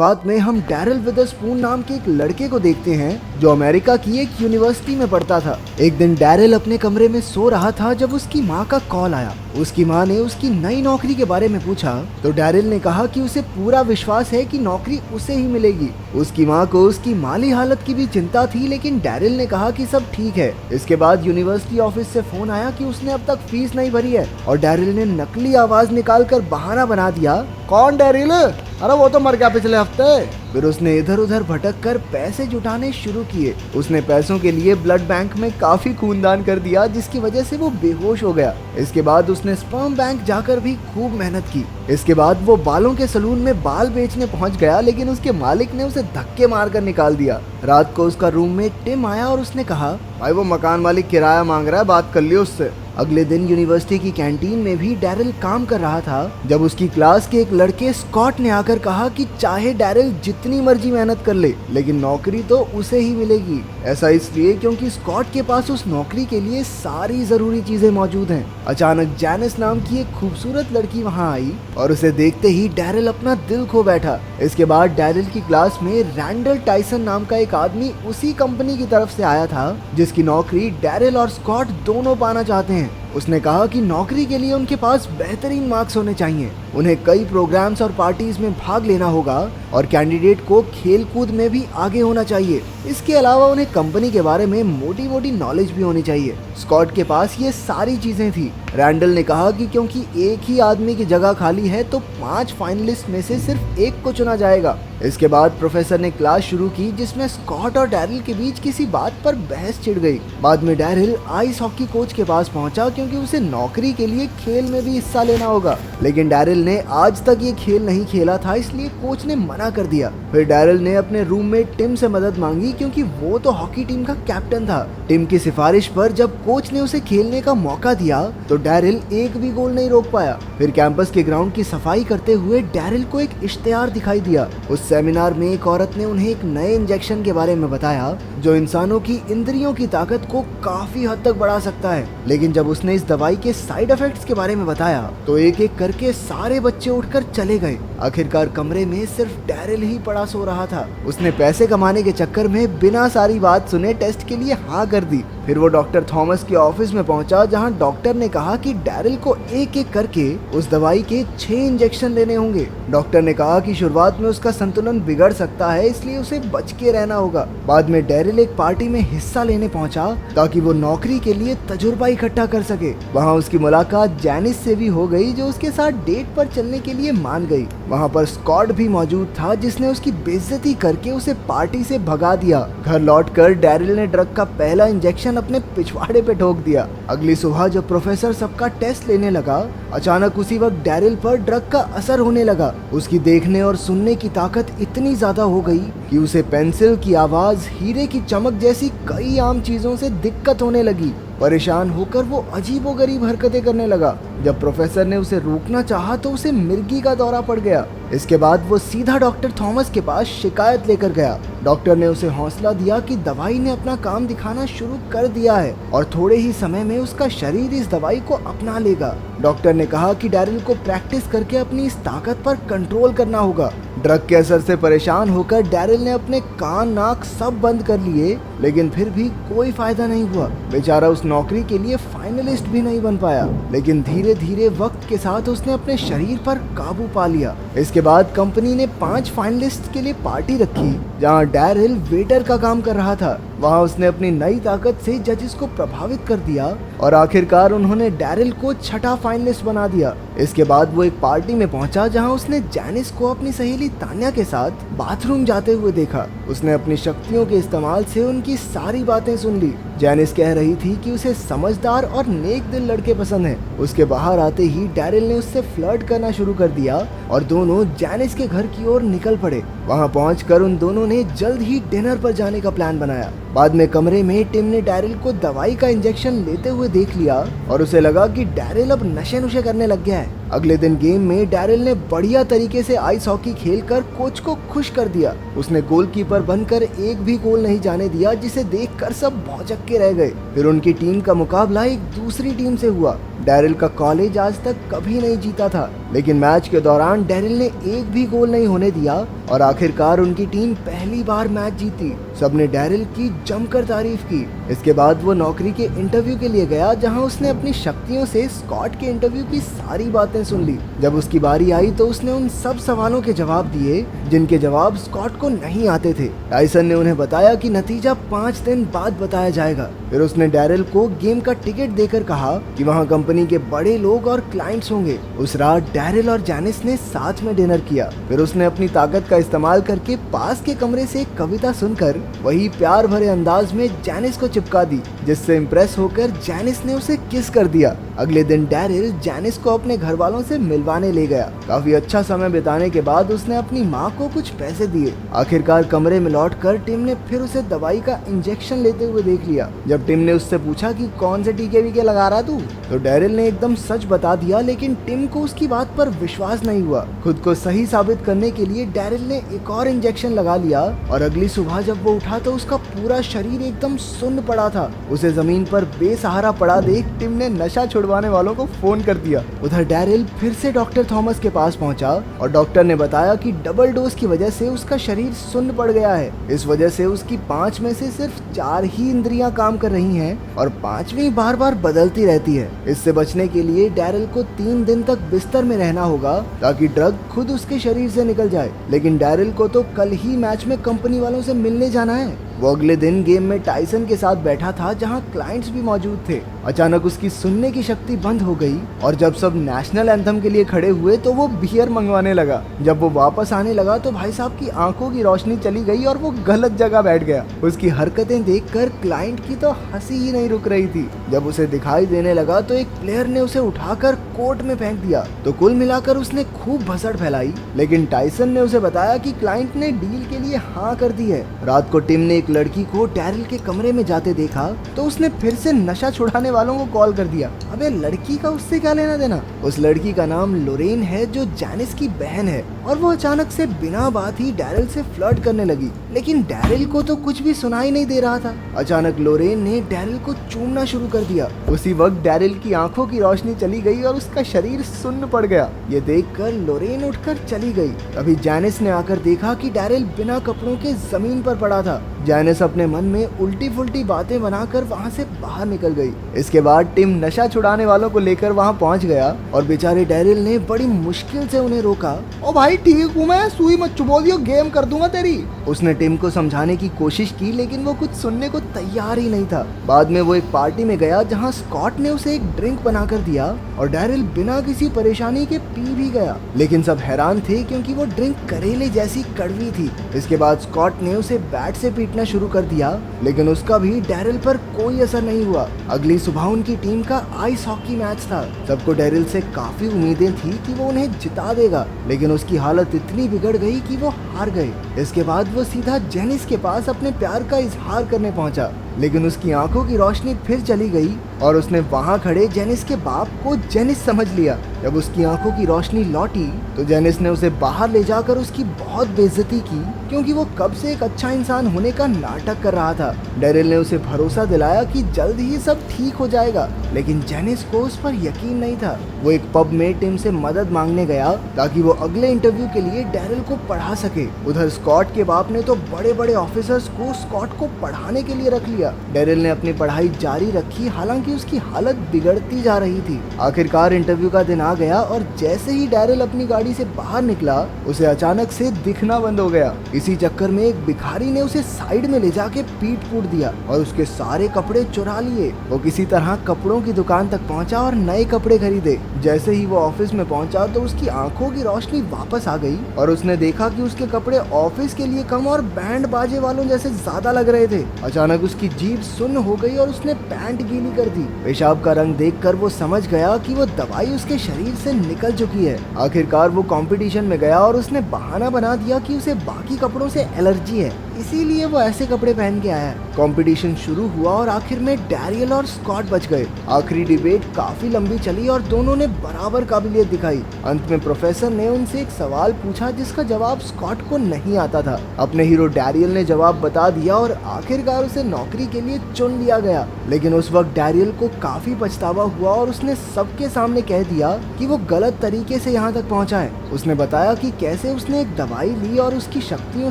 बाद में हम डैरिल विदरस्पून नाम के एक लड़के को देखते हैं जो अमेरिका की एक यूनिवर्सिटी में पढ़ता था। एक दिन डैरिल अपने कमरे में सो रहा था जब उसकी माँ का कॉल आया। उसकी माँ ने उसकी नई नौकरी के बारे में पूछा तो डैरिल ने कहा कि उसे पूरा विश्वास है कि नौकरी उसे ही मिलेगी। उसकी माँ को उसकी माली हालत की भी चिंता थी, लेकिन डैरिल ने कहा कि सब ठीक है। इसके बाद यूनिवर्सिटी ऑफिस से फोन आया कि उसने अब तक फीस नहीं भरी है और डैरिल ने नकली आवाज निकालकर बहाना बना दिया, कौन डैरिल? अरे वो तो मर गया पिछले हफ्ते। फिर उसने इधर उधर भटक कर पैसे जुटाने शुरू किए। उसने पैसों के लिए ब्लड बैंक में काफी खूनदान कर दिया, जिसकी वजह से वो बेहोश हो गया। इसके बाद उसने स्पर्म बैंक जाकर भी खूब मेहनत की। इसके बाद वो बालों के सलून में बाल बेचने पहुंच गया, लेकिन उसके मालिक ने उसे धक्के मारकर निकाल दिया। रात को उसका रूममेट टिम आया और उसने कहा, भाई वो मकान मालिक किराया मांग रहा है, बात कर लियो उससे। अगले दिन यूनिवर्सिटी की कैंटीन में भी डैरिल काम कर रहा था जब उसकी क्लास के एक लड़के स्कॉट ने आकर कहा कि चाहे डैरिल जितनी मर्जी मेहनत कर ले, लेकिन नौकरी तो उसे ही मिलेगी। ऐसा इसलिए क्योंकि स्कॉट के पास उस नौकरी के लिए सारी जरूरी चीजें मौजूद हैं। अचानक जैनिस नाम की एक खूबसूरत लड़की वहां आई और उसे देखते ही डैरिल अपना दिल खो बैठा। इसके बाद डैरिल की क्लास में रैंडल टाइसन नाम का एक आदमी उसी कंपनी की तरफ से आया था जिसकी नौकरी डैरिल और स्कॉट दोनों पाना चाहते हैं। उसने कहा कि नौकरी के लिए उनके पास बेहतरीन मार्क्स होने चाहिए, उन्हें कई प्रोग्राम्स और पार्टीज में भाग लेना होगा और कैंडिडेट को खेल कूद में भी आगे होना चाहिए। इसके अलावा उन्हें कंपनी के बारे में मोटी मोटी नॉलेज भी होनी चाहिए। स्कॉट के पास ये सारी चीजें थी। रैंडल ने कहा कि क्योंकि एक ही आदमी की जगह खाली है तो 5 फाइनलिस्ट में से सिर्फ एक को चुना जाएगा। इसके बाद प्रोफेसर ने क्लास शुरू की जिसमें स्कॉट और डैरिल के बीच किसी बात पर बहस छिड़ गई। बाद में डैरिल आइस हॉकी कोच के पास पहुंचा क्योंकि उसे नौकरी के लिए खेल में भी हिस्सा लेना होगा, लेकिन डैरिल ने आज तक ये खेल नहीं खेला था, इसलिए कोच ने मना कर दिया। फिर डैरिल ने अपने रूममेट टिम से मदद मांगी क्योंकि वो तो हॉकी टीम का कैप्टन था। टिम की सिफारिश पर जब कोच ने उसे खेलने का मौका दिया तो डैरिल एक भी गोल नहीं रोक पाया। फिर कैंपस के ग्राउंड की सफाई करते हुए डैरिल को एक इश्तेहार दिखाई दिया। उस सेमिनार में एक औरत ने उन्हें एक नए इंजेक्शन के बारे में बताया जो इंसानों की इंद्रियों की ताकत को काफी हद तक बढ़ा सकता है, लेकिन जब उसने इस दवाई के साइड इफेक्ट्स के बारे में बताया तो एक एक करके सारे बच्चे उठकर चले गए। आखिरकार कमरे में सिर्फ डैरिल ही पड़ा सो रहा था। उसने पैसे कमाने के चक्कर में बिना सारी बात सुने टेस्ट के लिए हाँ कर दी। फिर वो डॉक्टर थॉमस के ऑफिस में पहुंचा जहां डॉक्टर ने कहा कि डैरिल को एक एक करके उस दवाई के 6 इंजेक्शन लेने होंगे। डॉक्टर ने कहा कि शुरुआत में उसका संतुलन बिगड़ सकता है, इसलिए उसे बच के रहना होगा। बाद में डैरिल एक पार्टी में हिस्सा लेने पहुंचा ताकि वो नौकरी के लिए तजुर्बा इकट्ठा कर सके। वहाँ उसकी मुलाकात जैनिस से भी हो गई जो उसके साथ डेट पर चलने के लिए मान गई। वहाँ पर स्कॉट भी मौजूद था जिसने उसकी बेइज्जती करके उसे पार्टी से भगा दिया। घर लौटकर डैरिल ने ड्रग का पहला इंजेक्शन अपने पिछवाड़े पे ठोक दिया। अगली सुबह जब प्रोफेसर सबका टेस्ट लेने लगा, अचानक उसी वक्त डैरिल पर ड्रग का असर होने लगा। उसकी देखने और सुनने की ताकत इतनी ज्यादा हो गई कि उसे पेंसिल की आवाज, हीरे की चमक जैसी कई आम चीजों से दिक्कत होने लगी। परेशान होकर वो अजीबोगरीब हरकतें करने लगा। जब प्रोफेसर ने उसे रोकना चाहा तो उसे मिर्गी का दौरा पड़ गया। इसके बाद वो सीधा डॉक्टर थॉमस के पास शिकायत लेकर गया। डॉक्टर ने उसे हौसला दिया कि दवाई ने अपना काम दिखाना शुरू कर दिया है और थोड़े ही समय में उसका शरीर इस दवाई को अपना लेगा। डॉक्टर ने कहा कि डैरिल को प्रैक्टिस करके अपनी इस ताकत पर कंट्रोल करना होगा। ड्रग के असर से परेशान होकर डैरिल ने अपने कान नाक सब बंद कर लिए, लेकिन फिर भी कोई फायदा नहीं हुआ। बेचारा उस नौकरी के लिए फाइनलिस्ट भी नहीं बन पाया, लेकिन धीरे धीरे वक्त के साथ उसने अपने शरीर पर काबू पा लिया। इसके बाद कंपनी ने 5 फाइनलिस्ट के लिए पार्टी रखी जहां डैरिल वेटर का काम कर रहा था। वहां उसने अपनी नई ताकत से जजेस को प्रभावित कर दिया और आखिरकार उन्होंने डैरिल को 6ठा फाइनलिस्ट बना दिया। इसके बाद वो एक पार्टी में पहुंचा जहां उसने जैनिस को अपनी सहेली तान्या के साथ बाथरूम जाते हुए देखा। उसने अपनी शक्तियों के इस्तेमाल से उनकी सारी बातें सुन ली। जैनिस कह रही थी कि उसे समझदार और नेक दिल लड़के पसंद हैं। उसके बाहर आते ही डैरिल ने उससे फ्लर्ट करना शुरू कर दिया और दोनों जैनिस के घर की ओर निकल पड़े। वहां पहुंचकर उन दोनों ने जल्द ही डिनर पर जाने का प्लान बनाया। बाद में कमरे में टिम ने डैरिल को दवाई का इंजेक्शन लेते हुए देख लिया और उसे लगा कि डैरिल अब नशे नुशे करने लग गया है। अगले दिन गेम में डैरिल ने बढ़िया तरीके से आइस हॉकी खेलकर कोच को खुश कर दिया। उसने गोलकीपर बनकर एक भी गोल नहीं जाने दिया, जिसे देखकर सब भौचक्के रह गए। फिर उनकी टीम का मुकाबला एक दूसरी टीम से हुआ। डैरिल का कॉलेज आज तक कभी नहीं जीता था, लेकिन मैच के दौरान डैरिल ने एक भी गोल नहीं होने दिया और आखिरकार उनकी टीम पहली बार मैच जीती। सबने डैरिल की जमकर तारीफ की। इसके बाद वो नौकरी के इंटरव्यू के लिए गया, जहां उसने अपनी शक्तियों से स्कॉट के इंटरव्यू की सारी बातें सुन ली। जब उसकी बारी आई तो उसने उन सब सवालों के जवाब दिए जिनके जवाब स्कॉट को नहीं आते थे। टाइसन ने उन्हें बताया कि नतीजा 5 दिन बाद बताया जाएगा। फिर उसने डैरिल को गेम का टिकट देकर कहा कि वहां कंपनी के बड़े लोग और क्लाइंट्स होंगे। उस रात डैरिल और जैनिस ने साथ में डिनर किया। फिर उसने अपनी ताकत का इस्तेमाल करके पास के कमरे से एक कविता सुनकर वही प्यार भरे अंदाज में जैनिस को चिपका दी, जिससे इम्प्रेस होकर जैनिस ने उसे किस कर दिया। अगले दिन डैरिल जैनिस को अपने घर वालों से मिलवाने ले गया। काफी अच्छा समय बिताने के बाद उसने अपनी माँ को कुछ पैसे दिए। आखिरकार कमरे में लौटकर टिम ने फिर उसे दवाई का इंजेक्शन लेते हुए देख लिया। जब टिम ने उससे पूछा कि कौन से टीके वीके लगा रहा तू, तो डैरिल ने एकदम सच बता दिया, लेकिन टिम को उसकी बात पर विश्वास नहीं हुआ। खुद को सही साबित करने के लिए डैरिल ने एक और इंजेक्शन लगा लिया और अगली सुबह जब वो उठा तो उसका पूरा शरीर एकदम सुन्न पड़ा था। उसे जमीन पर बेसहारा पड़ा देख टिम ने नशा छुड़वाने वालों को फोन कर दिया। उधर डैरिल फिर से डॉक्टर थॉमस के पास पहुंचा और डॉक्टर ने बताया कि डबल डोज की वजह से उसका शरीर सुन्न पड़ गया है। इस वजह से उसकी 5 में से सिर्फ 4 ही इंद्रियां काम कर रही हैं और 5वीं बार बार बदलती रहती है। इससे बचने के लिए डैरिल को 3 दिन तक बिस्तर में रहना होगा ताकि ड्रग खुद उसके शरीर से निकल जाए। लेकिन डैरिल को तो कल ही मैच में कंपनी वालों से मिलने जाना है। वो अगले दिन गेम में टाइसन के साथ बैठा था, जहां क्लाइंट्स भी मौजूद थे। अचानक उसकी सुनने की शक्ति बंद हो गई और जब सब नेशनल एंथम के लिए खड़े हुए तो वो बियर मंगवाने लगा। जब वो वापस आने लगा तो भाई साहब की आंखों की रोशनी चली गई और वो गलत जगह बैठ गया। उसकी हरकतें देखकर क्लाइंट की तो हंसी ही नहीं रुक रही थी। जब उसे दिखाई देने लगा तो एक प्लेयर ने उसे उठाकर कोर्ट में फेंक दिया। तो कुल मिलाकर उसने खूब भसड़ फैलाई, लेकिन टाइसन ने उसे बताया कि क्लाइंट ने डील के लिए हाँ कर दी है। रात को टिम ने एक लड़की को डैरिल के कमरे में जाते देखा तो उसने फिर से नशा छुड़ाने वालों को कॉल कर दिया। अबे लड़की का उससे क्या लेना देना। उस लड़की का नाम लोरेन है, जो जैनिस की बहन है, और वो अचानक से बिना बात ही डैरिल से फ्लर्ट करने लगी। लेकिन डैरिल को तो कुछ भी सुनाई नहीं दे रहा था। अचानक लोरेन ने डैरिल को चूमना शुरू कर दिया। उसी वक्त डैरिल की आंखों की रोशनी चली गई और उसका शरीर सुन्न पड़ गया। ये देखकर लोरेन उठकर चली गई। अभी जैनिस ने आकर देखा कि डैरिल बिना कपड़ों के जमीन पर पड़ा था। जैनिस अपने मन में उल्टी फुल्टी बातें बनाकर वहां से बाहर निकल गई। इसके बाद टिम नशा छुड़ाने वालों को लेकर वहां पहुंच गया और बेचारे डैरिल ने बड़ी मुश्किल से उन्हें रोका। ओ भाई ठीक हूँ मैं, सुई मत चुभो दियो, गेम कर दूंगा तेरी। उसने टिम को समझाने की कोशिश की, लेकिन वो कुछ सुनने को तैयार ही नहीं था। बाद में वो एक पार्टी में गया जहाँ स्कॉट ने उसे एक ड्रिंक बनाकर दिया और डैरिल बिना किसी परेशानी के पी भी गया। लेकिन सब हैरान थे क्योंकि वो ड्रिंक करेले जैसी कड़वी थी। इसके बाद स्कॉट ने उसे बैट से पीटना शुरू कर दिया, लेकिन उसका भी डैरिल पर कोई असर नहीं हुआ। अगली सुबह उनकी टीम का आइस हॉकी मैच था। सबको डैरिल से काफी उम्मीदें थी कि वो उन्हें जिता देगा, लेकिन उसकी हालत इतनी बिगड़ गई कि वो हार गए। इसके बाद वो सीधा जेनिस के पास अपने प्यार का इजहार करने पहुंचा, लेकिन उसकी आंखों की रोशनी फिर चली गई और उसने वहां खड़े जेनिस के बाप को जेनिस समझ लिया। जब उसकी आंखों की रोशनी लौटी तो जेनिस ने उसे बाहर ले जाकर उसकी बहुत बेइज्जती की, क्योंकि वो कब से एक अच्छा इंसान होने का नाटक कर रहा था। डैरिल ने उसे भरोसा दिलाया कि जल्द ही सब ठीक हो जाएगा, लेकिन जेनिस को उस पर यकीन नहीं था। वो एक पब में टिम से मदद मांगने गया ताकि वो अगले इंटरव्यू के लिए डैरिल को पढ़ा सके। उधर स्कॉट के बाप ने तो बड़े बड़े ऑफिसर्स को स्कॉट को पढ़ाने के लिए रख लिया। डैरिल ने अपनी पढ़ाई जारी रखी, हालांकि उसकी हालत बिगड़ती जा रही थी। आखिरकार इंटरव्यू का दिन आ गया और जैसे ही डैरिल अपनी गाड़ी से बाहर निकला, उसे अचानक से दिखना बंद हो गया। इसी चक्कर में एक भिखारी ने उसे साइड में ले जाके पीट फूट दिया और उसके सारे कपड़े चुरा लिए। वो किसी तरह कपड़ों की दुकान तक पहुंचा और नए कपड़े खरीदे। जैसे ही वो ऑफिस में पहुंचा तो उसकी आंखों की रोशनी वापस आ गई और उसने देखा कि उसके कपड़े ऑफिस के लिए कम और बैंड बाजे वालों जैसे ज्यादा लग रहे थे। अचानक उसकी जीभ सुन्न हो गई और उसने पैंट गीली कर दी। पेशाब का रंग देखकर वो समझ गया कि वो दवाई उसके शरीर से निकल चुकी है। आखिरकार वो कंपटीशन में गया और उसने बहाना बना दिया कि उसे बाकी कपड़ों से एलर्जी है, इसीलिए वो ऐसे कपड़े पहन के आया है। कंपटीशन शुरू हुआ और आखिर में डैरियल और स्कॉट बच गए। आखिरी डिबेट काफी लंबी चली और दोनों ने बराबर काबिलियत दिखाई। अंत में प्रोफेसर ने उनसे एक सवाल पूछा जिसका जवाब स्कॉट को नहीं आता था। अपने हीरो डैरियल ने जवाब बता दिया और आखिरकार उसे नौकरी के लिए चुन लिया गया। लेकिन उस वक्त डैरियल को काफी पछतावा हुआ और उसने सबके सामने कह दिया कि वो गलत तरीके से यहाँ तक पहुँचा है। उसने बताया कि कैसे उसने एक दवाई ली और उसकी शक्तियों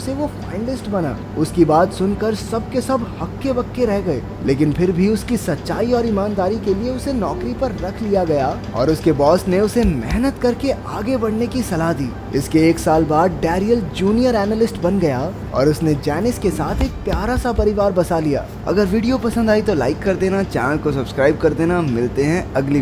से वो फाइनलिस्ट बना। उसकी बात सुनकर सबके सब हक्के बक्के रह गए, लेकिन फिर भी उसकी सच्चाई और ईमानदारी के लिए उसे नौकरी पर रख लिया गया और उसके बॉस ने उसे मेहनत करके आगे बढ़ने की सलाह दी। इसके 1 साल बाद डैरियल जूनियर एनालिस्ट बन गया और उसने जैनिस के साथ एक प्यारा सा परिवार बसा लिया। अगर वीडियो पसंद आई तो लाइक कर देना, चैनल को सब्सक्राइब कर देना। मिलते हैं अगली